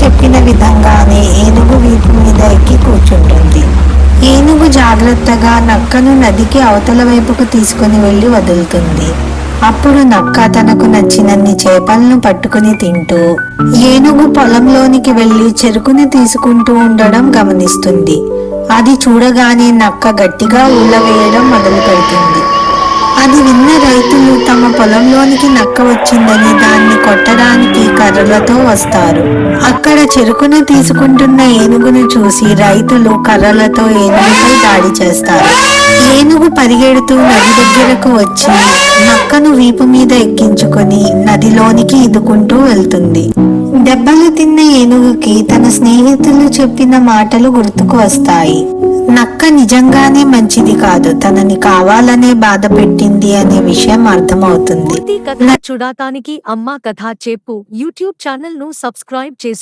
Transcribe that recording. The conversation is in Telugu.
చెప్పిన విధంగానే ఏనుగు వీపు మీద ఎక్కి కూర్చుంటుంది. ఏనుగు జాగ్రత్తగా నక్కను నదికి అవతల వైపుకు తీసుకుని వెళ్లి వదులుతుంది. అప్పుడు నక్క తనకు నచ్చినన్ని చేపలను పట్టుకుని తింటూ ఏనుగు పొలంలోనికి వెళ్లి చెరుకుని తీసుకుంటూ ఉండడం గమనిస్తుంది. అది చూడగానే నక్క గట్టిగా ఊళ్ళ వేయడం మొదలు పెడుతుంది. అది విన్న రైతులు తమ పొలంలోనికి నక్క వచ్చిందని దాన్ని కొట్టడానికి కర్రలతో వస్తారు. అక్కడ చెరుకును తీసుకుంటున్న ఏనుగును చూసి రైతులు కర్రలతో ఏనుగుపై దాడి చేస్తారు. ఏనుగు పరిగెడుతూ నది దగ్గరకు వచ్చి నక్కను వీపు మీద ఎక్కించుకొని నదిలోనికి ఈదుకుంటూ వెళ్తుంది. దెబ్బలు తిన్న ఏనుగుకి తన స్నేహితులు చెప్పిన మాటలు గుర్తుకు వస్తాయి. నక్క నిజంగానే మంచిది కాదు, తనని కావాలనే బాధ పెట్టింది అనే విషయం అర్థమవుతుంది. పూర్తి కథ చూడటానికి అమ్మ కథ చెప్పు యూట్యూబ్ ఛానల్ ను సబ్స్క్రైబ్ చేసుకోండి.